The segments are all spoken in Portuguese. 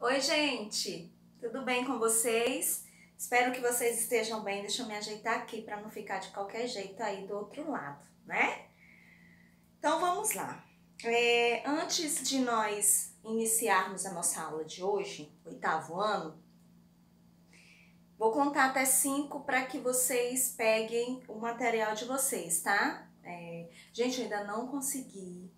Oi, gente! Tudo bem com vocês? Espero que vocês estejam bem. Deixa eu me ajeitar aqui para não ficar de qualquer jeito aí do outro lado, né? Então vamos lá. Antes de nós iniciarmos a nossa aula de hoje, oitavo ano, vou contar até 5 para que vocês peguem o material de vocês, tá? Gente, eu ainda não consegui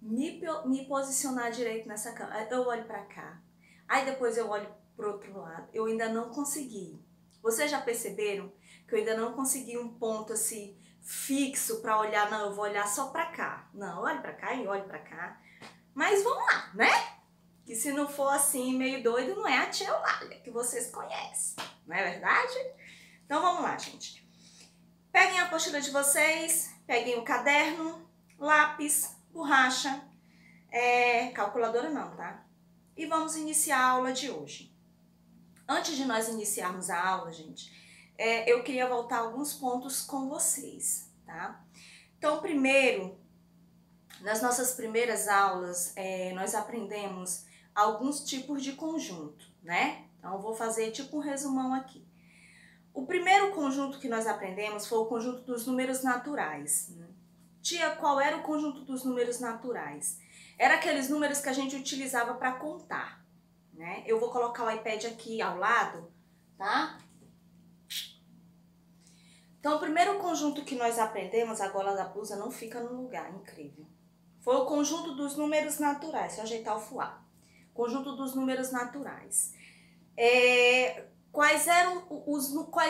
me posicionar direito nessa cama. Eu olho para cá. Aí depois eu olho pro outro lado. Eu ainda não consegui. Vocês já perceberam que eu ainda não consegui um ponto assim fixo para olhar? Não, eu vou olhar só para cá. Não, olho para cá e olho para cá. Mas vamos lá, né? Que se não for assim meio doido, não é a tia Eulália que vocês conhecem. Não é verdade? Então vamos lá, gente. Peguem a apostila de vocês, peguem o caderno, lápis, borracha, calculadora não, tá? E vamos iniciar a aula de hoje. Antes de nós iniciarmos a aula, gente, eu queria voltar alguns pontos com vocês, tá? Então, primeiro, nas nossas primeiras aulas, nós aprendemos alguns tipos de conjunto, né? Então, eu vou fazer tipo um resumão aqui. O primeiro conjunto que nós aprendemos foi o conjunto dos números naturais. Tia, qual era o conjunto dos números naturais? Era aqueles números que a gente utilizava para contar, né? Eu vou colocar o iPad aqui ao lado, tá? Então, o primeiro conjunto que nós aprendemos, a gola da blusa não fica no lugar, incrível. Foi o conjunto dos números naturais. Deixa eu ajeitar o fuá. Conjunto dos números naturais. Quais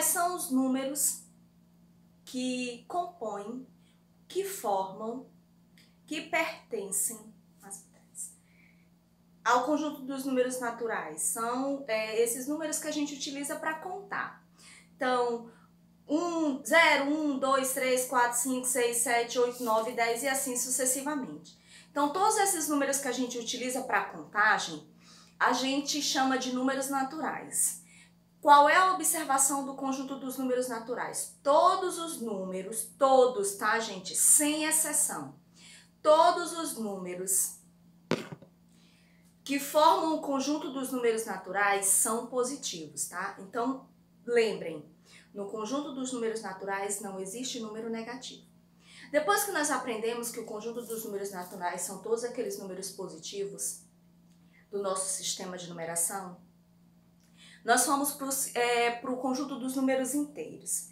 são os números que compõem, que formam, que pertencem ao conjunto dos números naturais? São esses números que a gente utiliza para contar. Então, 1, 0, 1, 2, 3, 4, 5, 6, 7, 8, 9, 10 e assim sucessivamente. Então, todos esses números que a gente utiliza para contagem, a gente chama de números naturais. Qual é a observação do conjunto dos números naturais? Todos os números, todos, tá, gente? Sem exceção. Todos os números que formam o conjunto dos números naturais são positivos, tá? Então, lembrem, no conjunto dos números naturais não existe número negativo. Depois que nós aprendemos que o conjunto dos números naturais são todos aqueles números positivos do nosso sistema de numeração, nós fomos para o conjunto dos números inteiros.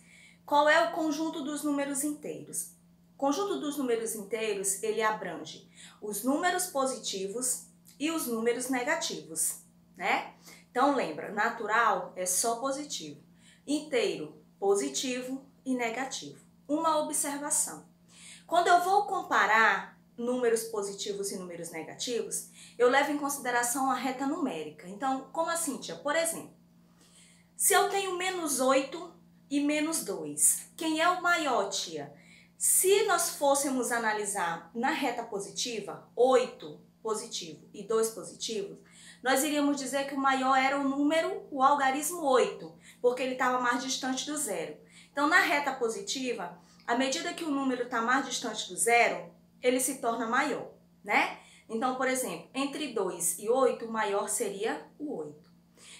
Qual é o conjunto dos números inteiros? O conjunto dos números inteiros, ele abrange os números positivos e os números negativos, né? Então lembra, natural é só positivo, inteiro, positivo e negativo. Uma observação. Quando eu vou comparar números positivos e números negativos, eu levo em consideração a reta numérica. Então, como assim, tia? Por exemplo, se eu tenho menos 8 e menos 2, quem é o maior, tia? Se nós fôssemos analisar na reta positiva, 8 positivo e 2 positivo, nós iríamos dizer que o maior era o algarismo 8, porque ele estava mais distante do zero. Então, na reta positiva, à medida que o número está mais distante do zero, ele se torna maior, né? Então, por exemplo, entre 2 e 8, o maior seria o 8.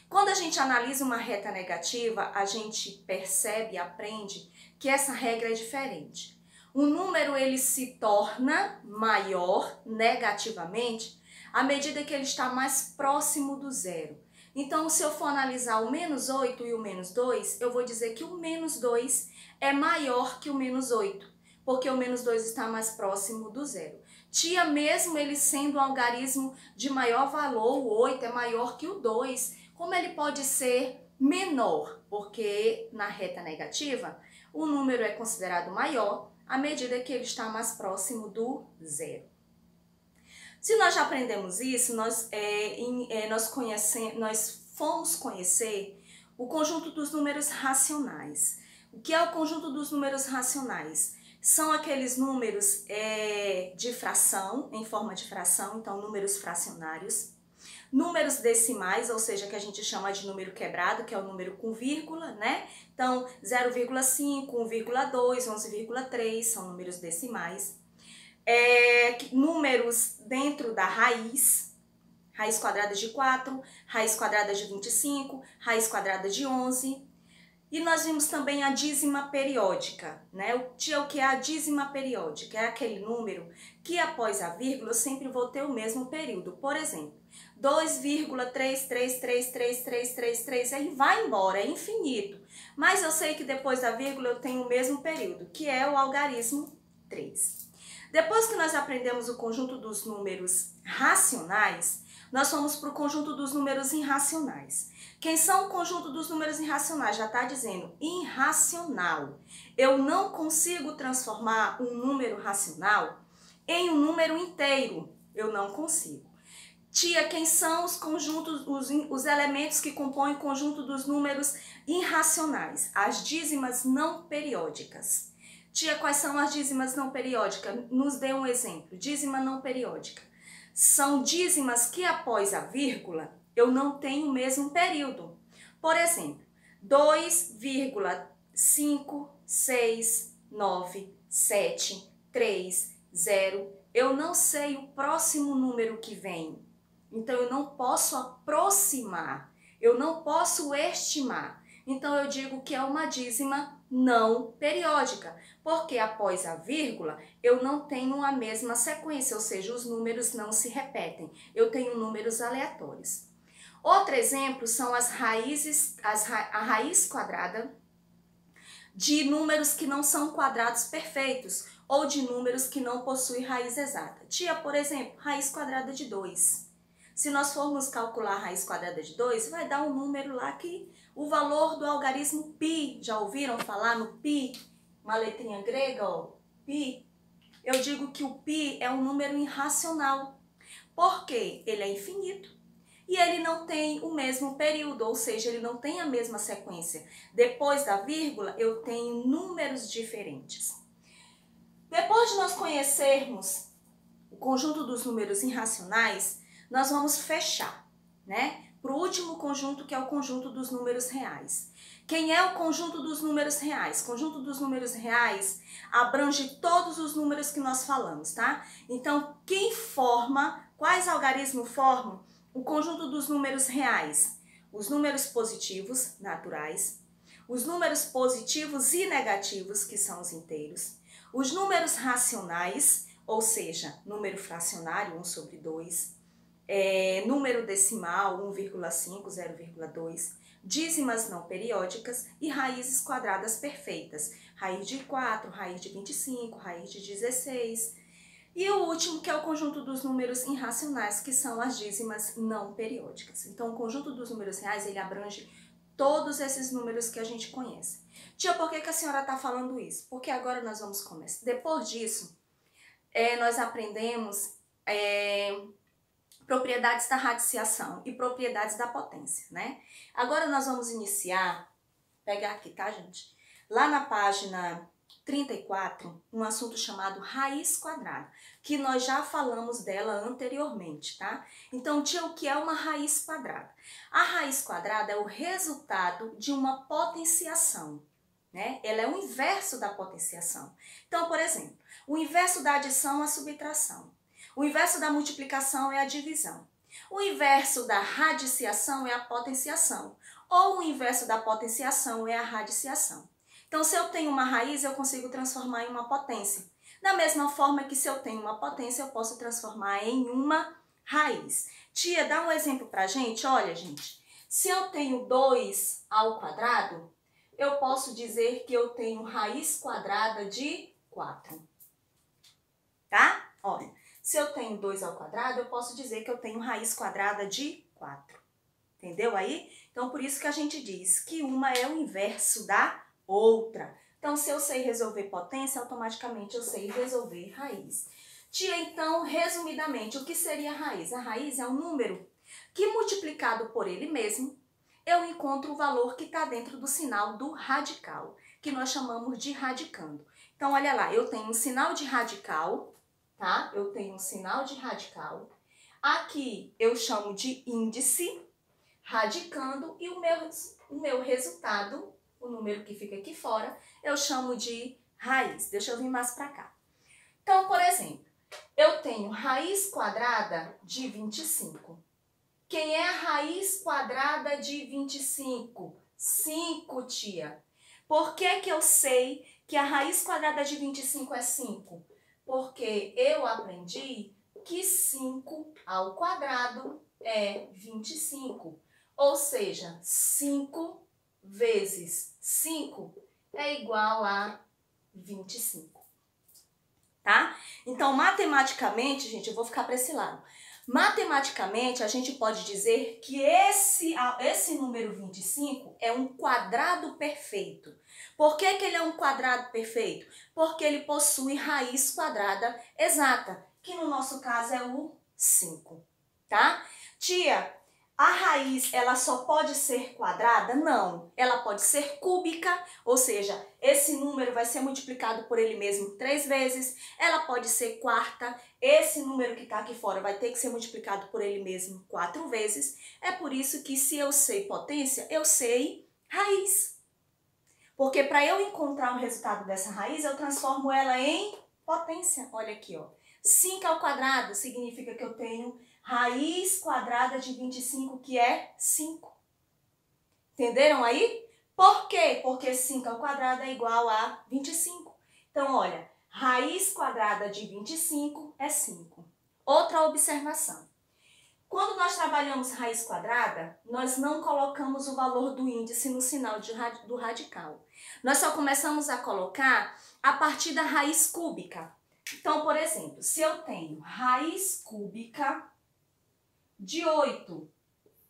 Quando a gente analisa uma reta negativa, a gente percebe e aprende que essa regra é diferente. O número ele se torna maior negativamente à medida que ele está mais próximo do zero. Então, se eu for analisar o menos 8 e o menos 2, eu vou dizer que o menos 2 é maior que o menos 8, porque o menos 2 está mais próximo do zero. Tia, mesmo ele sendo um algarismo de maior valor, o 8 é maior que o 2, como ele pode ser menor? Porque na reta negativa, o número é considerado maior à medida que ele está mais próximo do zero. Se nós já aprendemos isso, nós fomos conhecer o conjunto dos números racionais. O que é o conjunto dos números racionais? São aqueles números de fração, em forma de fração, então números fracionários. Números decimais, ou seja, que a gente chama de número quebrado, que é o número com vírgula, né? Então, 0,5, 1,2, 11,3 são números decimais. Números dentro da raiz, Raiz quadrada de 4, raiz quadrada de 25, raiz quadrada de 11. E nós vimos também a dízima periódica, né? O que é a dízima periódica? É aquele número que após a vírgula eu sempre vou ter o mesmo período. Por exemplo, 2,3333333, ele vai embora, é infinito. Mas eu sei que depois da vírgula eu tenho o mesmo período, que é o algarismo 3. Depois que nós aprendemos o conjunto dos números racionais, nós fomos para o conjunto dos números irracionais. Quem são o conjunto dos números irracionais? Já está dizendo irracional. Eu não consigo transformar um número racional em um número inteiro. Eu não consigo. Tia, quem são os conjuntos, os elementos que compõem o conjunto dos números irracionais? As dízimas não periódicas. Tia, quais são as dízimas não periódicas? Nos dê um exemplo. Dízima não periódica. São dízimas que após a vírgula eu não tenho o mesmo período. Por exemplo, 2,69730. Eu não sei o próximo número que vem. Então, eu não posso aproximar. Eu não posso estimar. Então, eu digo que é uma dízima não periódica, porque após a vírgula eu não tenho a mesma sequência, ou seja, os números não se repetem. Eu tenho números aleatórios. Outro exemplo são as raízes, a raiz quadrada de números que não são quadrados perfeitos ou de números que não possuem raiz exata. Tia, por exemplo, raiz quadrada de 2. Se nós formos calcular a raiz quadrada de 2, vai dar um número lá que o valor do algarismo π, já ouviram falar no π? Uma letrinha grega, ó, π. Eu digo que o π é um número irracional, porque ele é infinito. E ele não tem o mesmo período, ou seja, ele não tem a mesma sequência. Depois da vírgula, eu tenho números diferentes. Depois de nós conhecermos o conjunto dos números irracionais, nós vamos fechar, né? Para o último conjunto, que é o conjunto dos números reais. Quem é o conjunto dos números reais? O conjunto dos números reais abrange todos os números que nós falamos, tá? Então, quais algarismos formam o conjunto dos números reais? Os números positivos, naturais, os números positivos e negativos, que são os inteiros, os números racionais, ou seja, número fracionário, 1/2, número decimal, 1,5, 0,2, dízimas não periódicas e raízes quadradas perfeitas, raiz de 4, raiz de 25, raiz de 16... E o último, que é o conjunto dos números irracionais, que são as dízimas não periódicas. Então, o conjunto dos números reais, ele abrange todos esses números que a gente conhece. Tia, por que a senhora está falando isso? Porque agora nós vamos começar. Depois disso, nós aprendemos propriedades da radiciação e propriedades da potência, né? Agora nós vamos iniciar, pegar aqui, tá, gente? Lá na página 34, um assunto chamado raiz quadrada, que nós já falamos dela anteriormente, tá? Então, tia, o que é uma raiz quadrada? A raiz quadrada é o resultado de uma potenciação, né? Ela é o inverso da potenciação. Então, por exemplo, o inverso da adição é a subtração. O inverso da multiplicação é a divisão. O inverso da radiciação é a potenciação. Ou o inverso da potenciação é a radiciação. Então, se eu tenho uma raiz, eu consigo transformar em uma potência. Da mesma forma que se eu tenho uma potência, eu posso transformar em uma raiz. Tia, dá um exemplo pra gente? Olha, gente, se eu tenho 2 ao quadrado, eu posso dizer que eu tenho raiz quadrada de 4. Tá? Olha, se eu tenho 2 ao quadrado, eu posso dizer que eu tenho raiz quadrada de 4. Entendeu aí? Então, por isso que a gente diz que uma é o inverso da outra. Então, se eu sei resolver potência, automaticamente eu sei resolver raiz. Tia, então, resumidamente, o que seria a raiz? A raiz é um número que, multiplicado por ele mesmo, eu encontro o valor que está dentro do sinal do radical, que nós chamamos de radicando. Então, olha lá, eu tenho um sinal de radical, tá? Eu tenho um sinal de radical. Aqui eu chamo de índice, radicando, e o meu resultado, o número que fica aqui fora, eu chamo de raiz. Deixa eu vir mais para cá. Então, por exemplo, eu tenho raiz quadrada de 25. Quem é a raiz quadrada de 25? 5, tia. Por que que eu sei que a raiz quadrada de 25 é 5? Porque eu aprendi que 5 ao quadrado é 25. Ou seja, 5 vezes 5 é igual a 25. Tá? Então, matematicamente, gente, eu vou ficar para esse lado. Matematicamente, a gente pode dizer que esse número 25 é um quadrado perfeito. Por que que ele é um quadrado perfeito? Porque ele possui raiz quadrada exata, que no nosso caso é o 5, tá? Tia, a raiz, ela só pode ser quadrada? Não. Ela pode ser cúbica, ou seja, esse número vai ser multiplicado por ele mesmo 3 vezes. Ela pode ser quarta, esse número que está aqui fora vai ter que ser multiplicado por ele mesmo 4 vezes. É por isso que se eu sei potência, eu sei raiz. Porque para eu encontrar o resultado dessa raiz, eu transformo ela em potência. Olha aqui, ó. 5 ao quadrado significa que eu tenho raiz quadrada de 25, que é 5. Entenderam aí? Por quê? Porque 5 ao quadrado é igual a 25. Então, olha, raiz quadrada de 25 é 5. Outra observação. Quando nós trabalhamos raiz quadrada, nós não colocamos o valor do índice no sinal do radical. Nós só começamos a colocar a partir da raiz cúbica. Então, por exemplo, se eu tenho raiz cúbica de 8,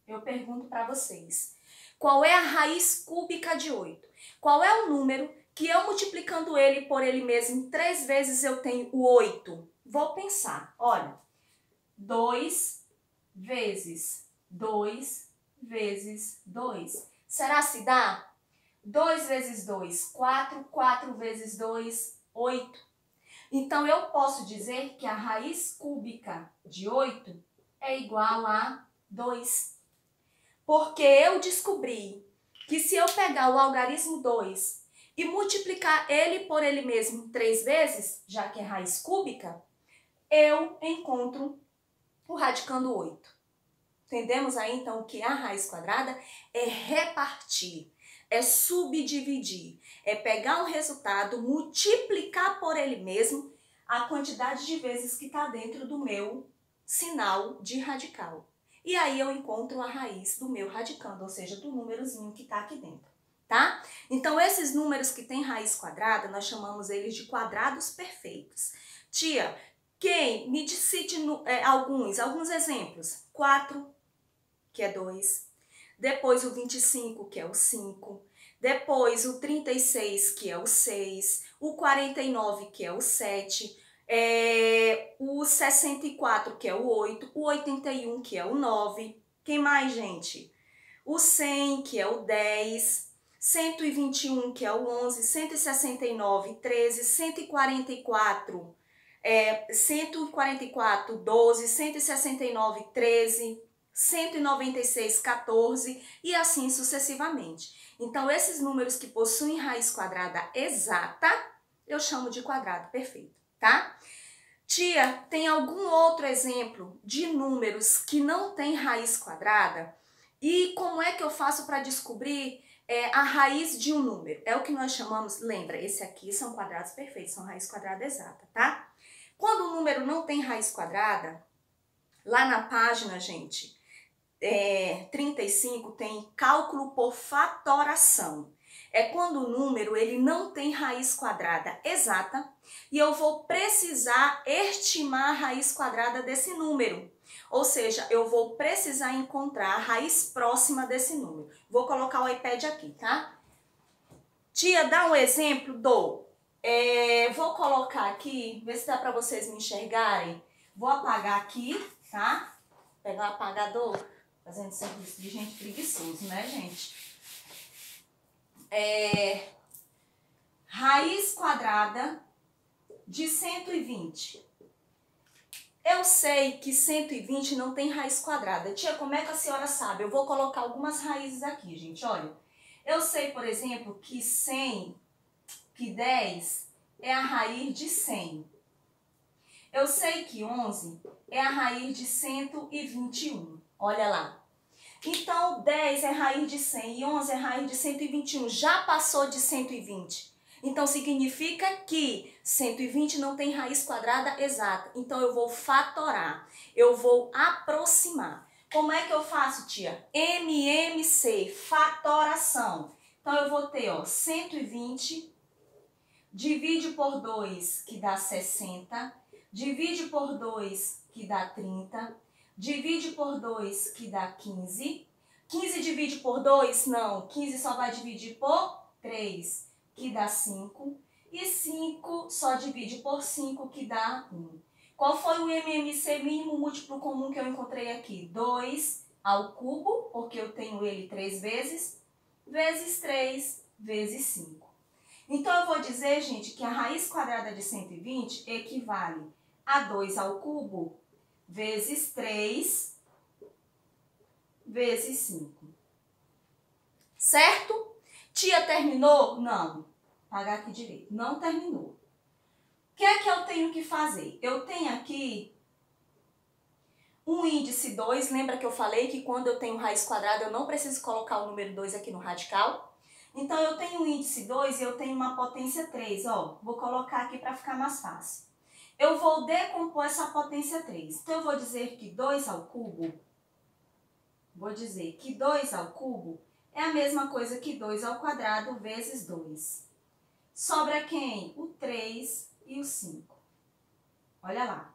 eu pergunto para vocês, qual é a raiz cúbica de 8? Qual é o número que eu multiplicando ele por ele mesmo 3 vezes eu tenho o 8? Vou pensar, olha, 2 vezes 2 vezes 2. Será se dá? 2 vezes 2, 4. 4 vezes 2, 8. Então, eu posso dizer que a raiz cúbica de 8 é igual a 2. Porque eu descobri que se eu pegar o algarismo 2 e multiplicar ele por ele mesmo 3 vezes, já que é raiz cúbica, eu encontro o radicando 8. Entendemos aí, então, que a raiz quadrada é repartir, é subdividir, é pegar um resultado, multiplicar por ele mesmo a quantidade de vezes que está dentro do meu sinal de radical. E aí eu encontro a raiz do meu radicando, ou seja, do númerozinho que está aqui dentro, tá? Então, esses números que têm raiz quadrada, nós chamamos eles de quadrados perfeitos. Tia, quem? Me cite alguns exemplos. 4, que é 2. Depois o 25, que é o 5. Depois o 36, que é o 6. O 49, que é o 7. O 64, que é o 8. O 81, que é o 9. Quem mais, gente? O 100, que é o 10. 121, que é o 11. 169, 13. 144, 12. 169, 13. 196, 14 e assim sucessivamente. Então, esses números que possuem raiz quadrada exata, eu chamo de quadrado perfeito, tá? Tia, tem algum outro exemplo de números que não tem raiz quadrada? E como é que eu faço para descobrir a raiz de um número? É o que nós chamamos, lembra, esse aqui são quadrados perfeitos, são raiz quadrada exata, tá? Quando o número não tem raiz quadrada, lá na página, gente, 35 tem cálculo por fatoração. É quando o número ele não tem raiz quadrada exata e eu vou precisar estimar a raiz quadrada desse número. Ou seja, eu vou precisar encontrar a raiz próxima desse número. Vou colocar o iPad aqui, tá? Tia, dá um exemplo? Dou. Vou colocar aqui, ver se dá para vocês me enxergarem. Vou apagar aqui, tá? Pegar o apagador. Fazendo serviço de gente preguiçoso, né, gente? Raiz quadrada de 120. Eu sei que 120 não tem raiz quadrada. Tia, como é que a senhora sabe? Eu vou colocar algumas raízes aqui, gente, olha. Eu sei, por exemplo, que 100, que 10 é a raiz de 100. Eu sei que 11 é a raiz de 121. Olha lá. Então, 10 é raiz de 100 e 11 é raiz de 121. Já passou de 120. Então, significa que 120 não tem raiz quadrada exata. Então, eu vou fatorar. Eu vou aproximar. Como é que eu faço, tia? MMC, fatoração. Então, eu vou ter, ó, 120, divide por 2, que dá 60. Divide por 2, que dá 30. Divide por 2, que dá 15. 15 divide por 2? Não. 15 só vai dividir por 3, que dá 5. E 5 só divide por 5, que dá 1. Qual foi o MMC mínimo múltiplo comum que eu encontrei aqui? 2 ao cubo, porque eu tenho ele 3 vezes 3 vezes 5. Então, eu vou dizer, gente, que a raiz quadrada de 120 equivale a 2 ao cubo vezes 3 vezes 5. Certo? Tia, terminou? Não. Pagar aqui direito. Não terminou. O que é que eu tenho que fazer? Eu tenho aqui um índice 2. Lembra que eu falei que quando eu tenho raiz quadrada, eu não preciso colocar o número 2 aqui no radical? Então, eu tenho um índice 2 e eu tenho uma potência 3. Ó, vou colocar aqui para ficar mais fácil. Eu vou decompor essa potência 3. Então, eu vou dizer que 2 ao cubo, é a mesma coisa que 2 ao quadrado vezes 2. Sobra quem? O 3 e o 5. Olha lá.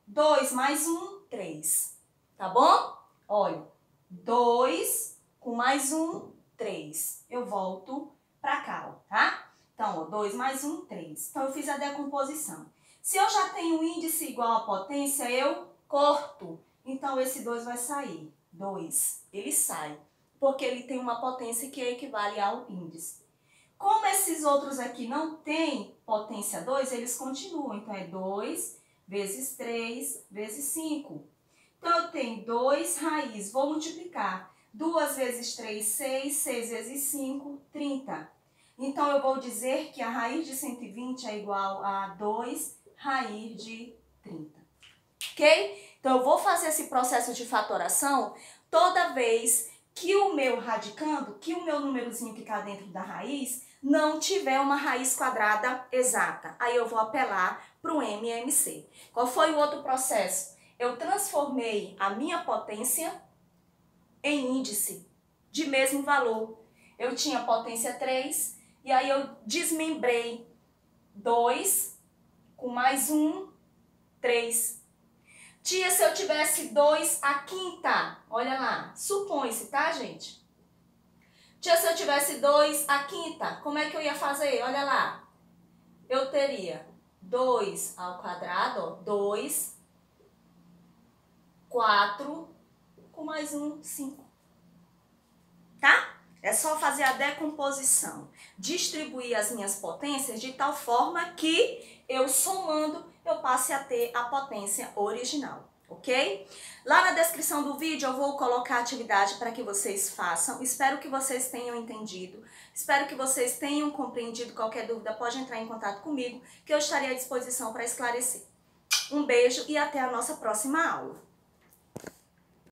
2 mais 1, 3. Tá bom? Olha, 2 com mais 1, 3. Eu volto pra cá, ó, tá? Então, ó, 2 mais 1, 3. Então, eu fiz a decomposição. Se eu já tenho um índice igual à potência, eu corto. Então, esse 2 vai sair. 2, ele sai, porque ele tem uma potência que equivale ao índice. Como esses outros aqui não têm potência 2, eles continuam. Então, é 2 vezes 3 vezes 5. Então, eu tenho 2 raiz, vou multiplicar. 2 vezes 3, 6, 6 vezes 5, 30. Então, eu vou dizer que a raiz de 120 é igual a 2 raiz de 30. Ok? Então, eu vou fazer esse processo de fatoração toda vez que o meu radicando, que o meu númerozinho que está dentro da raiz, não tiver uma raiz quadrada exata. Aí eu vou apelar para o MMC. Qual foi o outro processo? Eu transformei a minha potência em índice de mesmo valor. Eu tinha potência 3 e aí eu desmembrei 2 com mais 1, 3. Tia, se eu tivesse 2 à quinta, olha lá, supõe-se, tá, gente? Tia, se eu tivesse 2 à quinta, como é que eu ia fazer? Olha lá, eu teria 2 ao quadrado, ó, 2, 4, com mais 1, 5. Tá? É só fazer a decomposição, distribuir as minhas potências de tal forma que eu somando eu passe a ter a potência original, ok? Lá na descrição do vídeo eu vou colocar a atividade para que vocês façam. Espero que vocês tenham entendido, espero que vocês tenham compreendido. Qualquer dúvida pode entrar em contato comigo, que eu estarei à disposição para esclarecer. Um beijo e até a nossa próxima aula.